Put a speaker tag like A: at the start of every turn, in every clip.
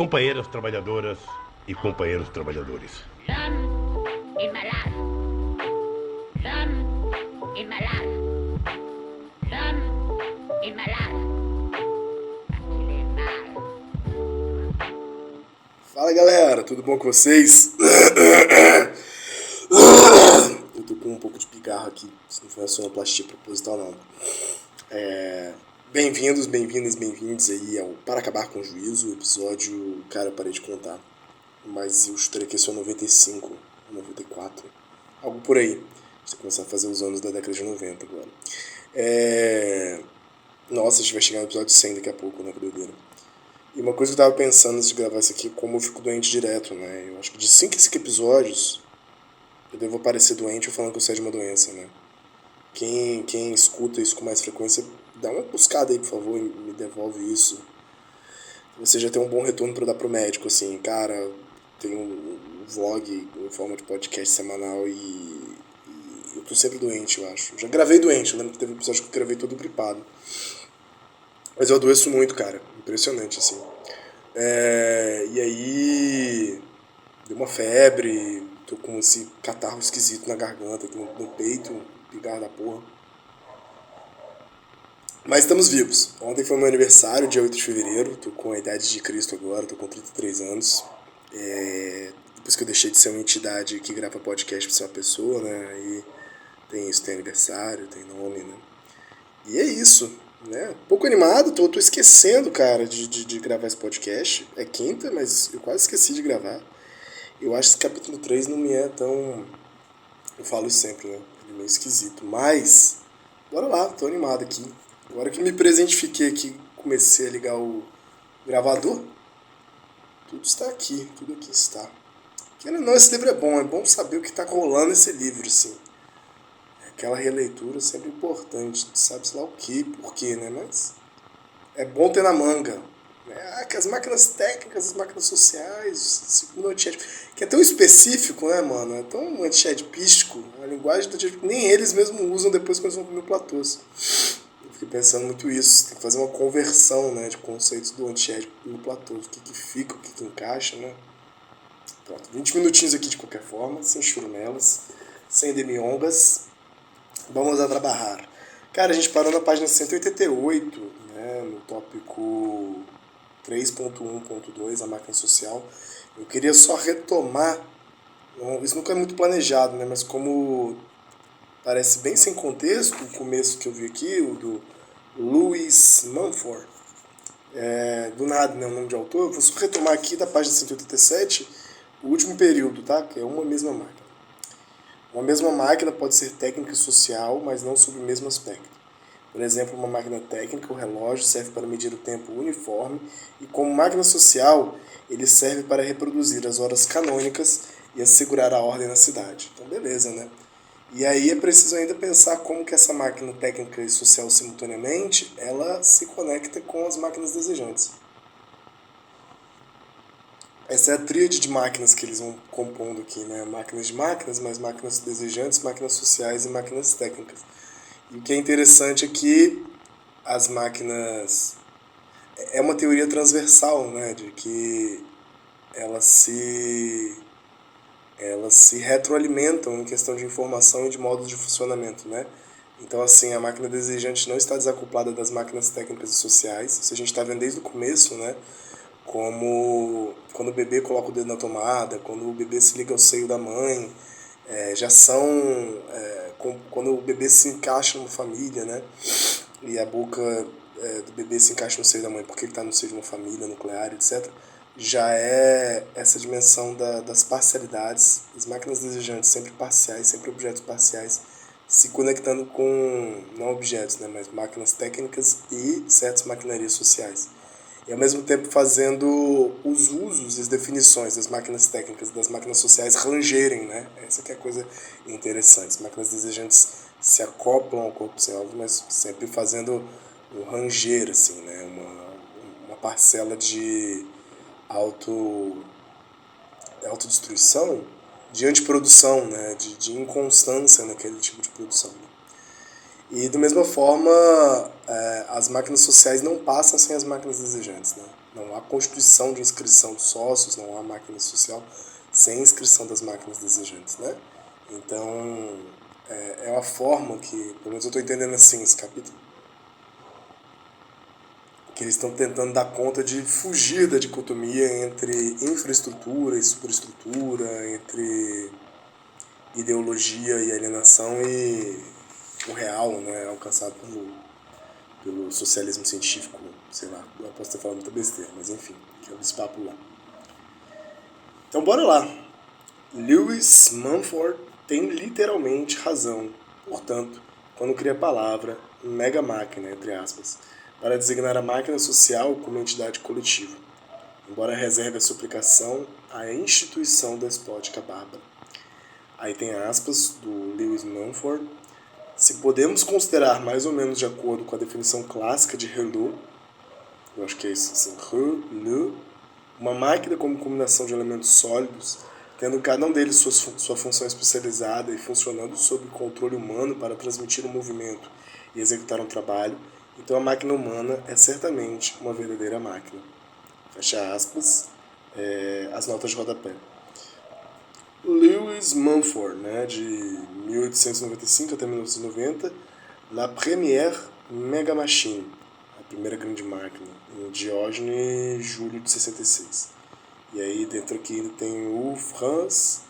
A: companheiras trabalhadoras e companheiros trabalhadores.
B: Some in my life. Some in my life. Some in my life. Aquilo é mal.
C: Fala galera, tudo bom com vocês? Eu tô com um pouco de pigarro aqui, se não foi a sonoplastia proposital não. Bem-vindos, bem-vindas, bem-vindos aí ao Para Acabar com o Juízo, o episódio, cara, eu parei de contar, mas eu chutaria que esse é o 95, 94, algo por aí. A gente vai começar a fazer os anos da década de 90 agora. Nossa, a gente vai chegar no episódio 100 daqui a pouco, né, que doideira. E uma coisa que eu tava pensando antes de gravar isso aqui, como eu fico doente direto, né? Eu acho que de 5 episódios, eu devo aparecer doente ou falando que eu sei de uma doença, né? Quem escuta isso com mais frequência, dá uma buscada aí, por favor, e me devolve isso. Você já tem um bom retorno pra dar pro médico, assim, cara, tem um vlog em forma de podcast semanal e eu tô sempre doente, eu acho. Já gravei doente, eu lembro que teve um episódio que eu gravei todo gripado. Mas eu adoeço muito, cara. Impressionante, assim. E aí... Deu uma febre, tô com esse catarro esquisito na garganta, aqui no peito, pigarro da porra. Mas estamos vivos. Ontem foi meu aniversário, dia 8 de fevereiro. Tô com a idade de Cristo agora, tô com 33 anos. Depois que eu deixei de ser uma entidade que grava podcast pra ser uma pessoa, né? Aí tem isso, tem aniversário, tem nome, né? E é isso, né? Pouco animado, tô esquecendo, cara, de gravar esse podcast. É quinta, mas eu quase esqueci de gravar. Eu acho que esse capítulo 3 não me é tão... Eu falo isso sempre, né? Ele é meio esquisito. Mas, bora lá, tô animado aqui. Agora que me presentifiquei aqui, comecei a ligar o gravador, tudo está aqui, tudo aqui está. Querendo ou não, esse livro é bom saber o que tá rolando nesse livro, assim. Aquela releitura sempre importante, sabe-se lá o que, por quê, né? Mas é bom ter na manga. Que as máquinas técnicas, as máquinas sociais, segundo o anti-ético, que é tão específico, né, mano? É tão anti-ético, a linguagem do anti-ético, nem eles mesmos usam depois que eles vão comer platôs. Eu fiquei pensando muito isso, tem que fazer uma conversão, né, de conceitos do anti-ético no platô, o que fica, o que encaixa, né? Pronto, 20 minutinhos aqui de qualquer forma, sem churumelas, sem demiongas. Vamos a trabalhar. Cara, a gente parou na página 188, né, no tópico 3.1.2, a máquina social. Eu queria só retomar, isso nunca é muito planejado, né, mas como parece bem sem contexto, o começo que eu vi aqui, o do Lewis Mumford, do nada, né, o nome de autor, eu vou só retomar aqui da página 187, o último período, tá, que é uma mesma máquina. Uma mesma máquina pode ser técnica e social, mas não sob o mesmo aspecto. Por exemplo, uma máquina técnica, o relógio, serve para medir o tempo uniforme, e como máquina social, ele serve para reproduzir as horas canônicas e assegurar a ordem na cidade. Então, beleza, né? E aí é preciso ainda pensar como que essa máquina técnica e social simultaneamente, ela se conecta com as máquinas desejantes. Essa é a tríade de máquinas que eles vão compondo aqui, né? Máquinas de máquinas, mais máquinas desejantes, máquinas sociais e máquinas técnicas. E o que é interessante é que as máquinas... É uma teoria transversal, né? De que elas se retroalimentam em questão de informação e de modos de funcionamento, né? Então, assim, a máquina desejante não está desacoplada das máquinas técnicas e sociais. Isso a gente está vendo desde o começo, né? Como quando o bebê coloca o dedo na tomada, quando o bebê se liga ao seio da mãe, quando o bebê se encaixa numa família, né? E a boca do bebê se encaixa no seio da mãe porque ele está no seio de uma família nuclear, etc. Já é essa dimensão das parcialidades, as máquinas desejantes sempre parciais, sempre objetos parciais, se conectando com, não objetos, né, mas máquinas técnicas e certas maquinarias sociais. E ao mesmo tempo fazendo os usos e as definições das máquinas técnicas e das máquinas sociais rangerem, né? Essa que é a coisa interessante. As máquinas desejantes se acoplam ao corpo selvagem, mas sempre fazendo um ranger, assim, né? Uma parcela de autodestruição, de antiprodução, né? De inconstância naquele tipo de produção. Né? E, da mesma forma, as máquinas sociais não passam sem as máquinas desejantes. Né? Não há constituição de inscrição de sócios, não há máquina social sem inscrição das máquinas desejantes, né? Então, é uma forma que, pelo menos eu estou entendendo assim esse capítulo, que eles estão tentando dar conta de fugir da dicotomia entre infraestrutura e superestrutura, entre ideologia e alienação e o real, né, alcançado pelo socialismo científico, sei lá, eu posso estar falando muita besteira, mas enfim, que é esse papo lá. Então bora lá. Lewis Mumford tem literalmente razão, portanto, quando cria a palavra mega máquina, entre aspas, para designar a máquina social como entidade coletiva, embora reserve a sua aplicação à instituição despótica bárbara. Aí tem aspas do Lewis Mumford. Se podemos considerar mais ou menos de acordo com a definição clássica de Relu, eu acho que é isso, assim, Relu, uma máquina como combinação de elementos sólidos, tendo cada um deles sua função especializada e funcionando sob controle humano para transmitir um movimento e executar um trabalho, então a máquina humana é certamente uma verdadeira máquina. Fecha aspas, as notas de rodapé. Lewis Mumford, né, de 1895 até 1990, La Première Mega Machine, a primeira grande máquina, em Diógenes, julho de 66. E aí dentro aqui ainda tem o Franz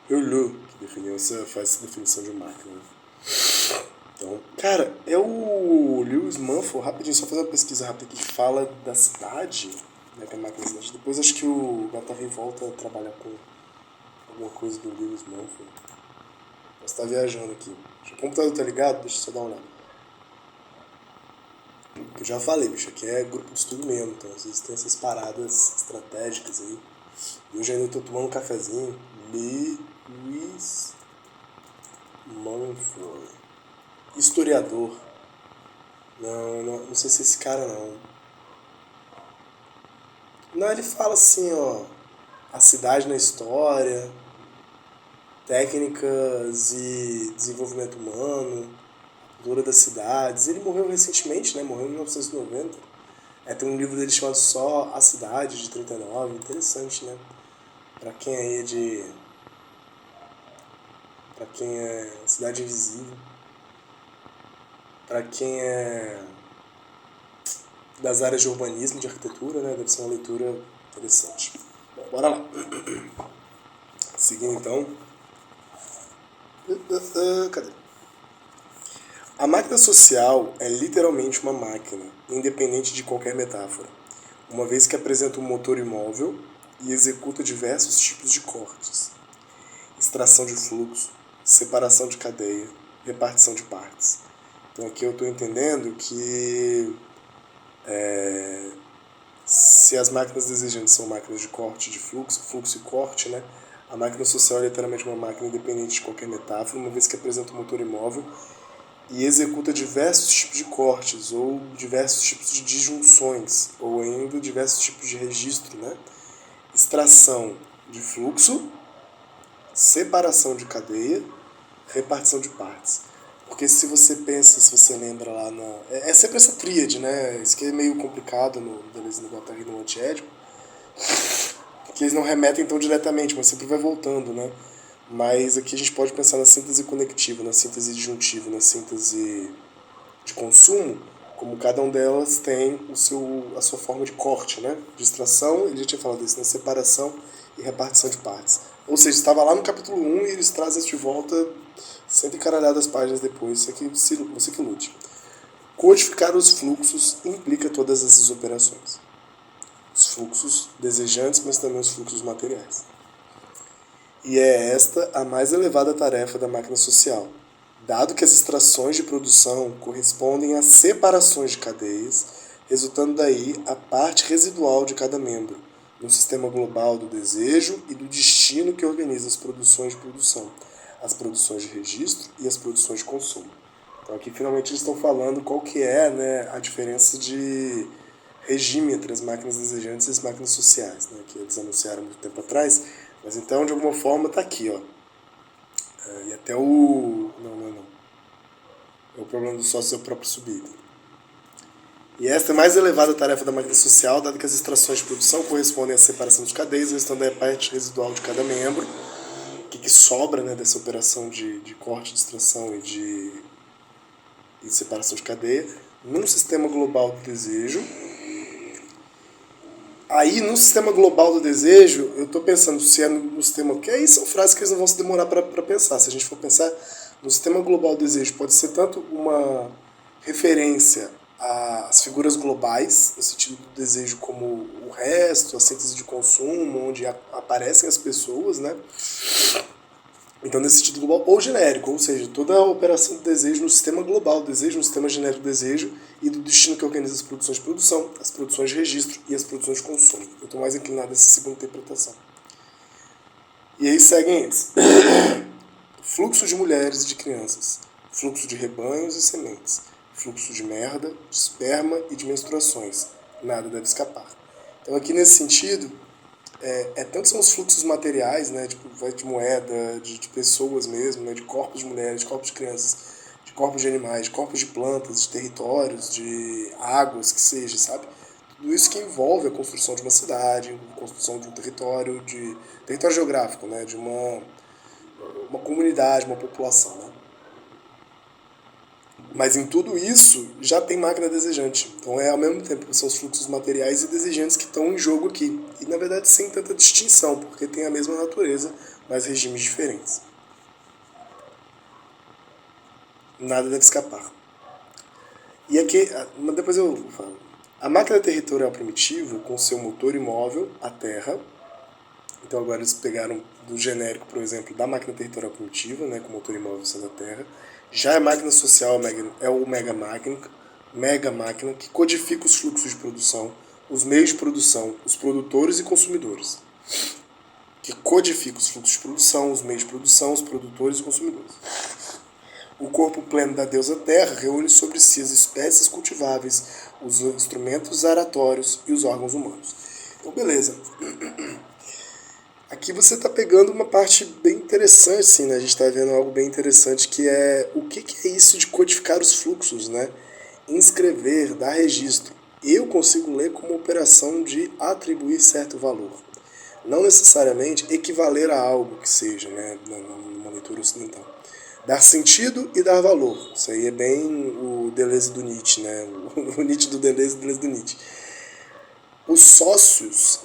C: Relu, que faz essa definição de máquina. Então, cara, é o Lewis Mumford, rapidinho, só fazer uma pesquisa rápida aqui, que fala da cidade, né, que é a máquina da cidade. Depois acho que o Guattari volta a trabalhar com alguma coisa do Lewis Mumford. Posso estar viajando aqui. O computador tá ligado? Deixa eu só dar uma olhada. Eu já falei, bicho, aqui é grupo de estudo mesmo, então às vezes tem essas paradas estratégicas aí. E hoje ainda eu tô tomando um cafezinho. Lewis Mumford. Historiador. Não sei se é esse cara não. Não, ele fala assim, ó, a cidade na história, técnicas e desenvolvimento humano, a cultura das cidades. Ele morreu recentemente, né? Morreu em 1990. Tem um livro dele chamado Só a Cidade, de 39. Interessante, né? Pra quem aí pra quem é Cidade Invisível. Pra quem é das áreas de urbanismo, de arquitetura, né? Deve ser uma leitura interessante. Bom, bora lá. Seguindo então. Cadê? A máquina social é literalmente uma máquina, independente de qualquer metáfora, uma vez que apresenta um motor imóvel e executa diversos tipos de cortes: extração de fluxo, separação de cadeia, repartição de partes. Então aqui eu estou entendendo que se as máquinas desejantes são máquinas de corte, de fluxo e corte, né? A máquina social é literalmente uma máquina independente de qualquer metáfora, uma vez que apresenta um motor imóvel e executa diversos tipos de cortes, ou diversos tipos de disjunções, ou ainda diversos tipos de registro, né? Extração de fluxo, separação de cadeia, repartição de partes. Porque se você pensa, se você lembra lá na... É sempre essa tríade, né? Isso que é meio complicado no Deleuze, no Guattari, no Antiédipo, que eles não remetem tão diretamente, mas sempre vai voltando, né? Mas aqui a gente pode pensar na síntese conectiva, na síntese disjuntiva, na síntese de consumo, como cada um delas tem a sua forma de corte, né? De extração, ele já tinha falado isso, né? Separação e repartição de partes. Ou seja, estava lá no capítulo 1 e eles trazem isso de volta 100 e caralhadas páginas depois, você que lute. Codificar os fluxos implica todas essas operações. Os fluxos desejantes, mas também os fluxos materiais. E é esta a mais elevada tarefa da máquina social, dado que as extrações de produção correspondem a separações de cadeias, resultando daí a parte residual de cada membro, no sistema global do desejo e do destino que organiza as produções de produção, as produções de registro e as produções de consumo. Então aqui finalmente eles estão falando qual que é, né, a diferença de regime entre as máquinas desejantes e as máquinas sociais, né, que eles anunciaram muito tempo atrás, mas então de alguma forma está aqui, ó. E até o... Não. É o problema do sócio é o próprio subido. E esta é a mais elevada tarefa da máquina social, dado que as extrações de produção correspondem à separação de cadeias, restando a parte residual de cada membro, que sobra, né, dessa operação de corte, de extração e de separação de cadeia, num sistema global do desejo. Aí, no sistema global do desejo, eu estou pensando se é no sistema... Porque aí são frases que eles não vão se demorar para pensar. Se a gente for pensar no sistema global do desejo, pode ser tanto uma referência às figuras globais, no sentido do desejo como o resto, a síntese de consumo, onde aparecem as pessoas, né? Então, nesse sentido global, ou genérico, ou seja, toda a operação do desejo no sistema global do desejo, no sistema genérico do desejo e do destino que organiza as produções de produção, as produções de registro e as produções de consumo. Eu estou mais inclinado a essa segunda interpretação. E aí seguem eles. Fluxo de mulheres e de crianças, fluxo de rebanhos e sementes, fluxo de merda, de esperma e de menstruações. Nada deve escapar. Então, aqui nesse sentido... tanto são os fluxos materiais, né, tipo, vai de moeda, de pessoas mesmo, né, de corpos de mulheres, de corpos de crianças, de corpos de animais, de corpos de plantas, de territórios, de águas, que seja, sabe? Tudo isso que envolve a construção de uma cidade, a construção de um território, de território geográfico, né, de uma comunidade, uma população, né? Mas em tudo isso já tem máquina desejante. Então ao mesmo tempo são os fluxos materiais e desejantes que estão em jogo aqui. E na verdade sem tanta distinção, porque tem a mesma natureza, mas regimes diferentes. Nada deve escapar. E aqui, depois eu falo. A máquina territorial primitiva, com seu motor imóvel, a terra. Então agora eles pegaram do genérico, por exemplo, da máquina territorial primitiva, né, com motor imóvel sendo a terra. Já a máquina social é o mega máquina que codifica os fluxos de produção, os meios de produção, os produtores e consumidores. Que codifica os fluxos de produção, os meios de produção, os produtores e consumidores. O corpo pleno da deusa Terra reúne sobre si as espécies cultiváveis, os instrumentos aratórios e os órgãos humanos. Então, beleza. Aqui você está pegando uma parte bem interessante, sim, né? A gente está vendo algo bem interessante, que é o que é isso de codificar os fluxos, né? Inscrever, dar registro. Eu consigo ler como operação de atribuir certo valor. Não necessariamente equivaler a algo que seja, né? Numa leitura ocidental. Dar sentido e dar valor. Isso aí é bem o Deleuze do Nietzsche, né? O Nietzsche do Deleuze e o Deleuze do Nietzsche. Os sócios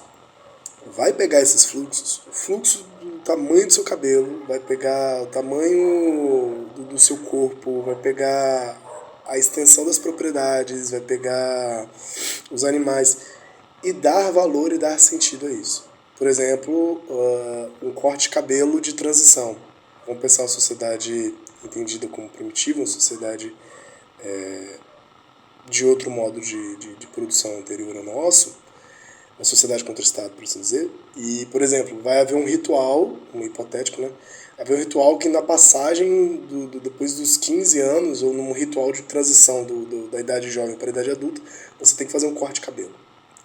C: vai pegar esses fluxos, o fluxo do tamanho do seu cabelo, vai pegar o tamanho do seu corpo, vai pegar a extensão das propriedades, vai pegar os animais e dar valor e dar sentido a isso. Por exemplo, um corte de cabelo de transição. Vamos pensar uma sociedade entendida como primitiva, uma sociedade de outro modo de produção anterior ao nosso, uma sociedade contra o Estado, por assim dizer. E, por exemplo, vai haver um ritual, um hipotético, né? Vai haver um ritual que na passagem, depois dos 15 anos, ou num ritual de transição da idade jovem para a idade adulta, você tem que fazer um corte de cabelo.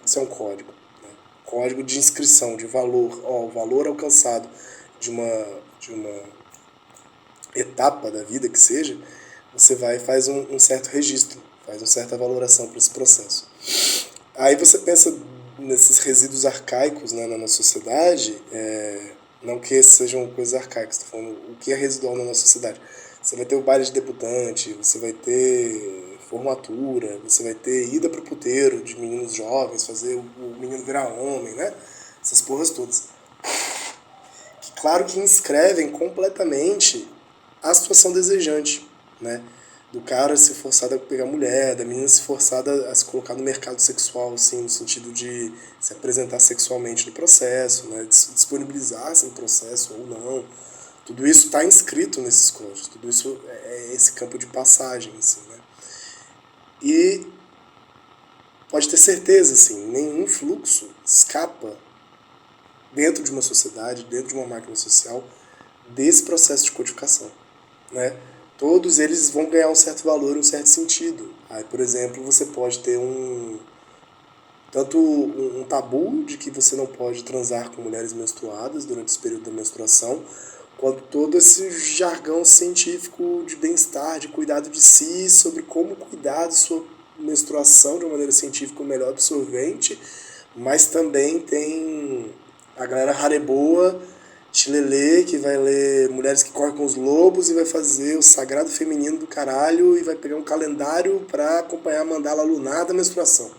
C: Isso é um código. Né? Código de inscrição, de valor. O valor alcançado de uma etapa da vida que seja, você vai e faz um certo registro, faz uma certa valoração para esse processo. Aí você pensa nesses resíduos arcaicos, né, na nossa sociedade, não que esses sejam coisas arcaicas, estou falando o que é residual na nossa sociedade. Você vai ter o baile de debutante, você vai ter formatura, você vai ter ida pro puteiro de meninos jovens, fazer o menino virar homem, né? Essas porras todas. Que, claro que inscrevem completamente a situação desejante, né? Do cara ser forçado a pegar mulher, da menina ser forçada a se colocar no mercado sexual, assim, no sentido de se apresentar sexualmente no processo, né, de se disponibilizar-se no processo ou não. Tudo isso está inscrito nesses códigos, tudo isso é esse campo de passagem, assim, né. E pode ter certeza, assim, nenhum fluxo escapa dentro de uma sociedade, dentro de uma máquina social, desse processo de codificação, né. Todos eles vão ganhar um certo valor, um certo sentido. Aí, por exemplo, você pode ter tanto um tabu de que você não pode transar com mulheres menstruadas durante esse período da menstruação, quanto todo esse jargão científico de bem-estar, de cuidado de si, sobre como cuidar de sua menstruação de uma maneira científica o melhor absorvente, mas também tem a galera rareboa, chilelê, que vai ler Mulheres que Correm com os Lobos e vai fazer o sagrado feminino do caralho e vai pegar um calendário pra acompanhar a mandala lunar da menstruação.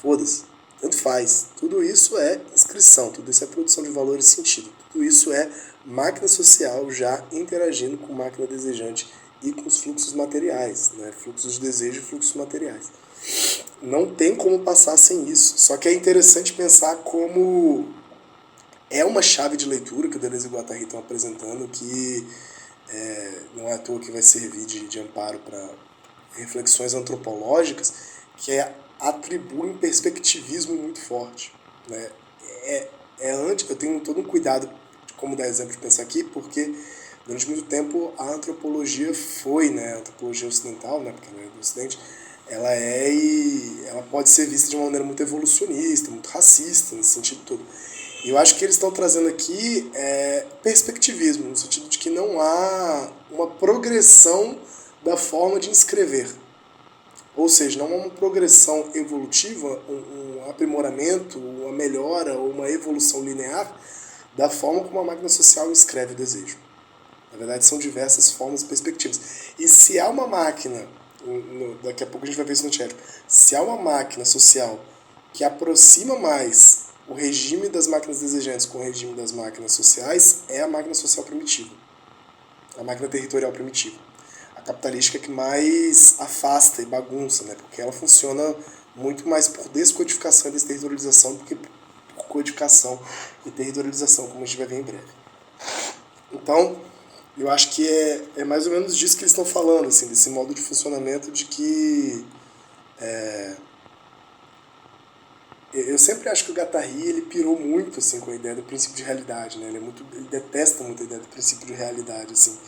C: Foda-se, tanto faz. Tudo isso é inscrição, tudo isso é produção de valor e sentido. Tudo isso é máquina social já interagindo com máquina desejante e com os fluxos materiais, né? Fluxos de desejo e fluxos materiais. Não tem como passar sem isso. Só que é interessante pensar como é uma chave de leitura que o Deleuze e o Guattari estão apresentando, que não é à toa que vai servir de amparo para reflexões antropológicas, que atribui um perspectivismo muito forte, né? Eu tenho todo um cuidado de como dar exemplo de pensar aqui, porque durante muito tempo a antropologia foi, né, a antropologia ocidental, né, porque ela é do Ocidente, ela pode ser vista de uma maneira muito evolucionista, muito racista, nesse sentido todo. E eu acho que eles estão trazendo aqui perspectivismo, no sentido de que não há uma progressão da forma de inscrever. Ou seja, não há uma progressão evolutiva, um aprimoramento, uma melhora ou uma evolução linear da forma como a máquina social inscreve o desejo. Na verdade, são diversas formas e perspectivas. E se há uma máquina, daqui a pouco a gente vai ver isso no chat, se há uma máquina social que aproxima mais o regime das máquinas desejantes com o regime das máquinas sociais, é a máquina social primitiva, a máquina territorial primitiva. A capitalística é que mais afasta e bagunça, né? Porque ela funciona muito mais por descodificação e desterritorialização do que por codificação e territorialização, como a gente vai ver em breve. Então, eu acho que é mais ou menos disso que eles estão falando, assim, desse modo de funcionamento de que... Eu sempre acho que o Guattari, ele pirou muito, assim, com a ideia do princípio de realidade, né? Ele detesta muito a ideia do princípio de realidade, assim.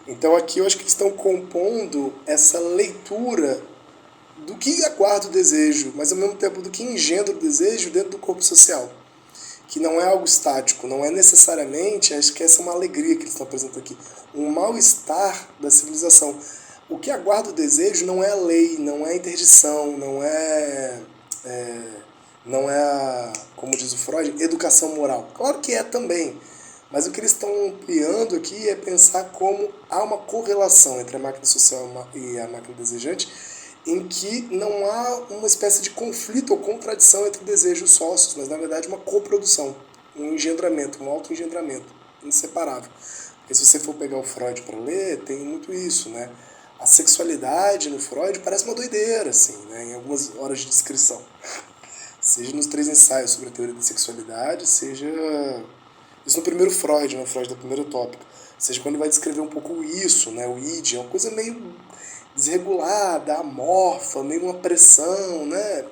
C: Então aqui eu acho que eles estão compondo essa leitura do que aguarda o desejo, mas ao mesmo tempo do que engendra o desejo dentro do corpo social. Que não é algo estático, não é necessariamente, acho que essa é uma alegria que eles estão apresentando aqui, um mal-estar da civilização. O que aguarda o desejo não é a lei, não é a interdição, não é como diz o Freud, educação moral. Claro que é também, mas o que eles estão ampliando aqui é pensar como há uma correlação entre a máquina social e a máquina desejante, em que não há uma espécie de conflito ou contradição entre desejos sócios, mas na verdade uma coprodução, um engendramento, um autoengendramento inseparável. Porque se você for pegar o Freud para ler, tem muito isso, né? A sexualidade no Freud parece uma doideira, assim, né? Em algumas horas de descrição. Seja nos 3 ensaios sobre a teoria da sexualidade, seja... Isso no primeiro Freud, no Freud da primeira tópica. Seja quando ele vai descrever um pouco isso, né? O id, é uma coisa meio desregulada, amorfa, meio uma pressão, né?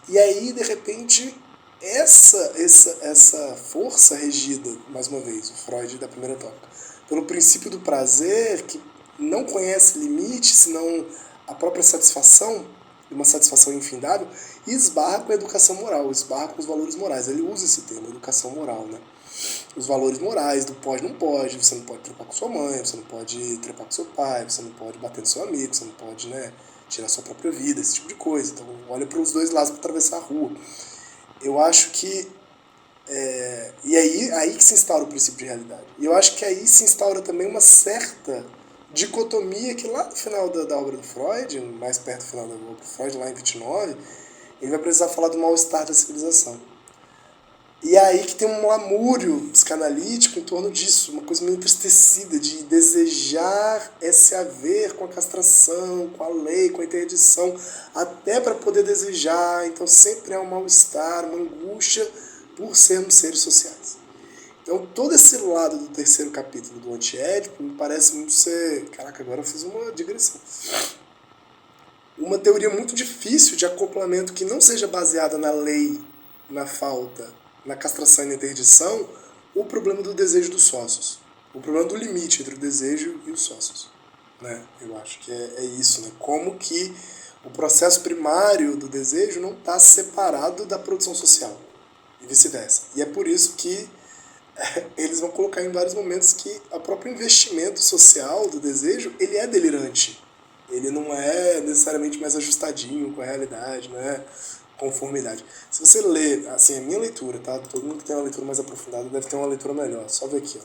C: E aí, de repente, essa força regida, mais uma vez, o Freud da primeira tópica, pelo princípio do prazer, que não conhece limite, senão a própria satisfação, uma satisfação infindável, e esbarra com a educação moral, esbarra com os valores morais. Ele usa esse termo, educação moral, né? Os valores morais do pode, não pode, você não pode trepar com sua mãe, você não pode trepar com seu pai, você não pode bater no seu amigo, você não pode, né, tirar sua própria vida, esse tipo de coisa. Então, olha para os dois lados para atravessar a rua. Eu acho que... e aí que se instaura o princípio de realidade. E eu acho que aí se instaura também uma certa dicotomia que lá no final da obra do Freud, mais perto do final da obra do Freud, lá em 29, ele vai precisar falar do mal-estar da civilização. E aí que tem um lamúrio psicanalítico em torno disso, uma coisa meio entristecida, de desejar esse haver com a castração, com a lei, com a interdição, até para poder desejar. Então sempre há um mal-estar, uma angústia por sermos seres sociais. Então todo esse lado do terceiro capítulo do Antiédipo me parece muito ser... Caraca, agora eu fiz uma digressão. Uma teoria muito difícil de acoplamento que não seja baseada na lei, na falta, na castração e na interdição, o problema do desejo dos sócios. O problema do limite entre o desejo e os sócios. Né? Eu acho que é isso. Né? Como que o processo primário do desejo não está separado da produção social. E vice-versa. E é por isso que eles vão colocar em vários momentos que o próprio investimento social do desejo, ele é delirante. ele não é necessariamente mais ajustadinho com a realidade, não é conformidade. Se você lê, assim, a minha leitura, tá? Todo mundo que tem uma leitura mais aprofundada deve ter uma leitura melhor. Só ver aqui, ó.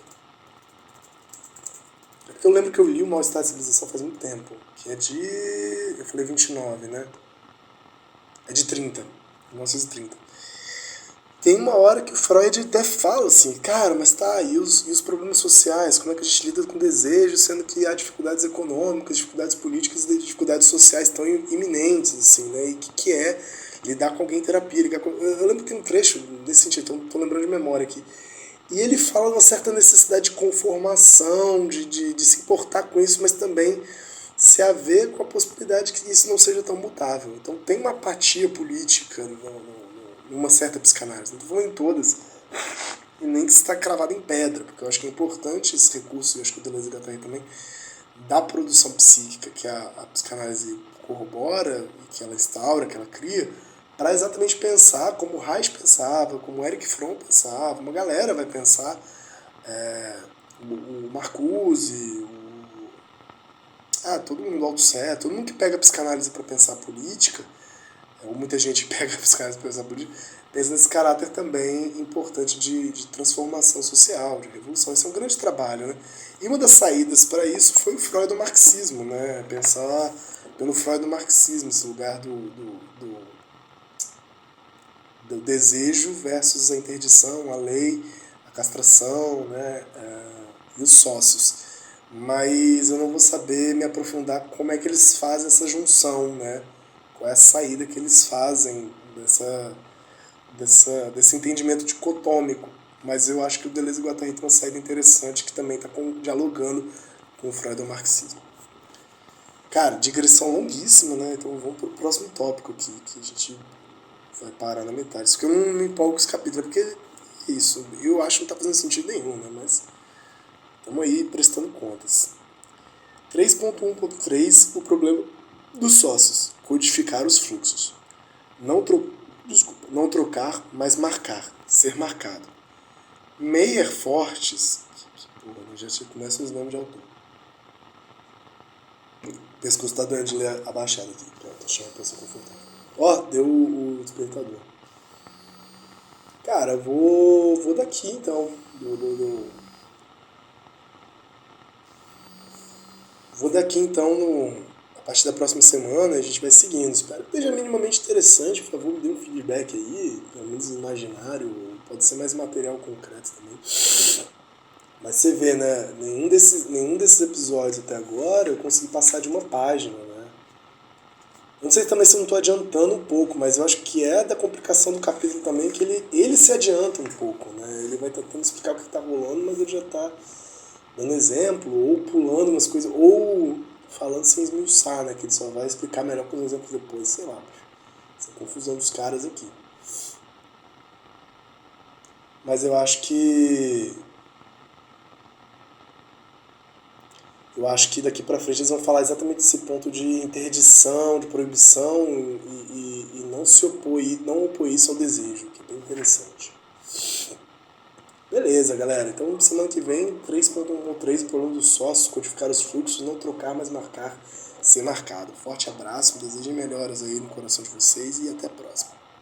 C: É porque eu lembro que eu li o Mal-Estar de Civilização faz muito tempo, que é de... eu falei 29, né? É de 30, 1930. Tem uma hora que o Freud até fala assim, cara, mas tá, e os problemas sociais? Como é que a gente lida com desejo, sendo que há dificuldades econômicas, dificuldades políticas e dificuldades sociais tão iminentes, assim, né? E o que é lidar com alguém em terapia? Eu lembro que tem um trecho desse sentido, então tô lembrando de memória aqui. E ele fala de uma certa necessidade de conformação, de se importar com isso, mas também se haver com a possibilidade que isso não seja tão mutável. Então tem uma apatia política numa certa psicanálise. Não estou falando em todas, e nem que está cravado em pedra, porque eu acho que é importante esse recurso, e acho que o Deleuze e Guattari também, da produção psíquica que a psicanálise corrobora, e que ela instaura, que ela cria, para exatamente pensar como Reich pensava, como Erich Fromm pensava, uma galera vai pensar, o Marcuse, todo mundo, Althusser, todo mundo que pega a psicanálise para pensar política, ou muita gente pega a psicanálise para pensar política, pensa nesse caráter também importante de transformação social, de revolução. Esse é um grande trabalho, né? E uma das saídas para isso foi o Freud do marxismo, né? Pensar pelo Freud do marxismo, esse lugar do desejo versus a interdição, a lei, a castração, né? E os sócios. Mas eu não vou saber me aprofundar como é que eles fazem essa junção, né? Qual é a saída que eles fazem desse entendimento dicotômico. Mas eu acho que o Deleuze e Guattari tem uma saída interessante que também está dialogando com o Freud do marxismo. Cara, digressão longuíssima, né? Então vamos pro próximo tópico aqui, que a gente vai parar na metade. Isso que eu não me empolgo com esse capítulo, porque é isso. Eu acho que não tá fazendo sentido nenhum, né? Mas estamos aí prestando contas. 3.1.3, o problema dos sócios. Codificar os fluxos. Não trocar, mas marcar. Ser marcado. Meyer Fortes. Porra, já começa os nomes de autor. O pescoço tá doendo de ler abaixado aqui. Pronto, deixa eu pensar confortável. Ó, deu o despertador. Cara, vou daqui então. Vou daqui então a partir da próxima semana a gente vai seguindo. Espero que esteja minimamente interessante. Por favor, me dê um feedback aí, pelo menos imaginário. Pode ser mais material concreto também. Mas você vê, né? Nenhum desses episódios até agora eu consegui passar de uma página, né? Não sei também se eu não estou adiantando um pouco, mas eu acho que é da complicação do capítulo também que ele se adianta um pouco, né? Ele vai tentando explicar o que está rolando, mas ele já está dando exemplo, ou pulando umas coisas, ou falando sem esmiuçar, né? Que ele só vai explicar melhor com os exemplos depois, sei lá. Essa confusão dos caras aqui. Mas eu acho que daqui pra frente eles vão falar exatamente desse ponto de interdição, de proibição e não opor isso ao desejo, que é bem interessante. Beleza, galera. Então, semana que vem, 3.1.3, o problema dos sócios, codificar os fluxos, não trocar, mas marcar, ser marcado. Forte abraço, desejem melhoras aí no coração de vocês e até a próxima.